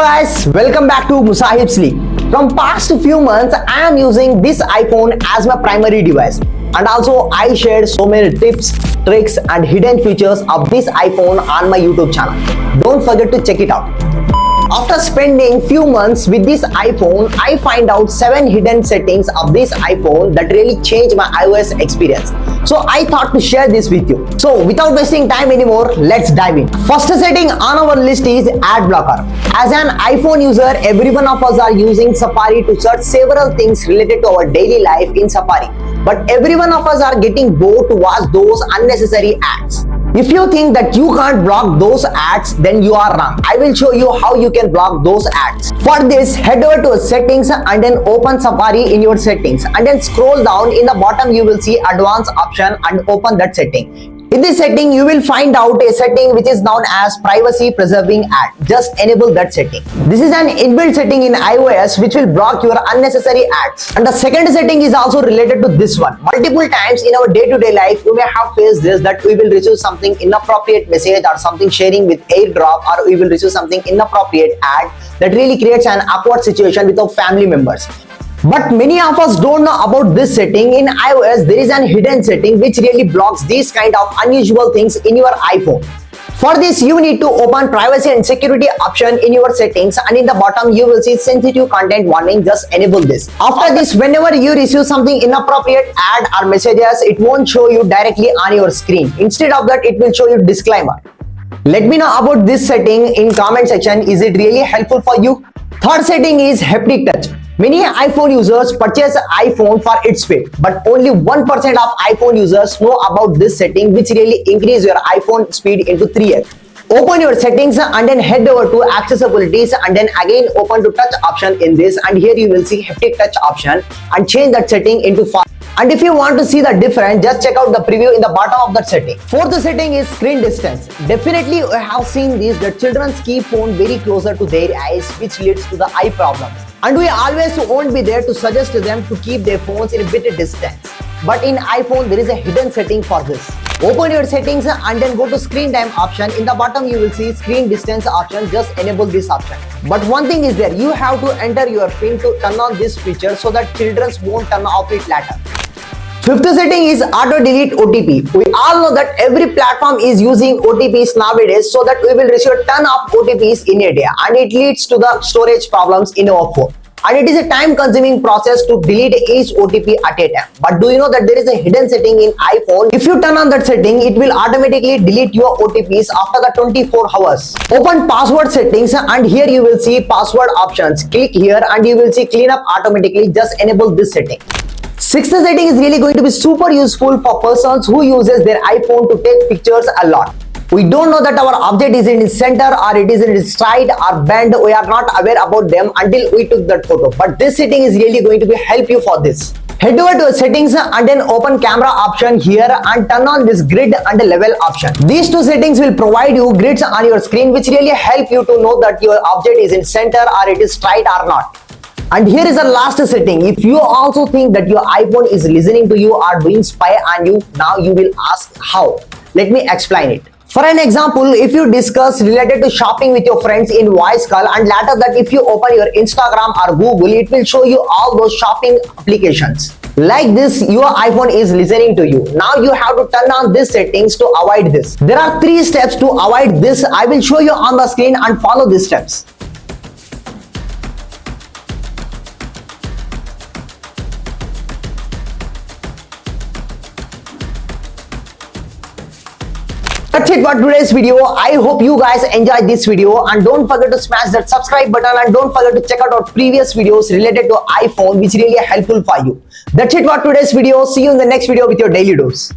Hello guys, welcome back to Musahib Sleep. From past few months, I am using this iPhone as my primary device, and also I shared so many tips, tricks and hidden features of this iPhone on my YouTube channel. Don't forget to check it out. After spending few months with this iPhone, I find out 7 hidden settings of this iPhone that really change my iOS experience. So I thought to share this with you. So without wasting time anymore, let's dive in. First setting on our list is ad blocker. As an iPhone user, every one of us are using Safari to search several things related to our daily life in Safari. But every one of us are getting bored to watch those unnecessary ads. If you think that you can't block those ads, then you are wrong. I will show you how you can block those ads. For this, head over to settings and then open Safari in your settings, and then scroll down. In the bottom you will see advanced option and open that setting. In this setting, you will find out a setting which is known as privacy preserving ad. Just enable that setting. This is an inbuilt setting in iOS which will block your unnecessary ads. And the second setting is also related to this one. Multiple times in our day-to-day life, you may have faced this, that we will receive something inappropriate message or something sharing with AirDrop, or we will receive something inappropriate ad that really creates an awkward situation with our family members. But many of us don't know about this setting. In iOS, there is an hidden setting which really blocks these kind of unusual things in your iPhone. For this, you need to open privacy and security option in your settings, and in the bottom you will see sensitive content warning. Just enable this. After this, whenever you receive something inappropriate ad or messages, it won't show you directly on your screen. Instead of that, it will show you disclaimer. Let me know about this setting in comment section. Is it really helpful for you? Third setting is haptic touch. Many iPhone users purchase iPhone for its speed, but only 1% of iPhone users know about this setting, which really increase your iPhone speed into 3x. Open your settings and then head over to accessibilities, and then again open to touch option in this, and here you will see haptic touch option, and change that setting into fast. And if you want to see the difference, just check out the preview in the bottom of that setting. Fourth setting is screen distance. Definitely you have seen this, that children keep phone very closer to their eyes, which leads to the eye problems. And we always won't be there to suggest to them to keep their phones in a bit of distance. But in iPhone, there is a hidden setting for this. Open your settings and then go to screen time option. In the bottom, you will see screen distance option. Just enable this option. But one thing is there, you have to enter your PIN to turn on this feature so that children won't turn off it later. Fifth setting is auto delete OTP. We all know that every platform is using OTPs nowadays, so that we will receive a ton of OTPs in a day, and it leads to the storage problems in our phone. And it is a time-consuming process to delete each OTP at a time. But do you know that there is a hidden setting in iPhone? If you turn on that setting, it will automatically delete your OTPs after the 24 hours. Open password settings, and here you will see password options. Click here and you will see clean up automatically. Just enable this setting. Sixth setting is really going to be super useful for persons who uses their iPhone to take pictures a lot. We don't know that our object is in its center or it is in its side or bend. We are not aware about them until we took that photo. But this setting is really going to be help you for this. Head over to settings and then open camera option here and turn on this grid and level option. These two settings will provide you grids on your screen, which really help you to know that your object is in center or it is straight or not. And here is the last setting. If you also think that your iPhone is listening to you or doing spy on you, now you will ask how. Let me explain it. For an example, if you discuss related to shopping with your friends in voice call, and later that if you open your Instagram or Google, it will show you all those shopping applications. Like this, your iPhone is listening to you. Now you have to turn on these settings to avoid this. There are 3 steps to avoid this. I will show you on the screen and follow these steps. That's it for today's video. I hope you guys enjoyed this video, and don't forget to smash that subscribe button, and don't forget to check out our previous videos related to iPhone, which really helpful for you. That's it for today's video. See you in the next video with your daily dose.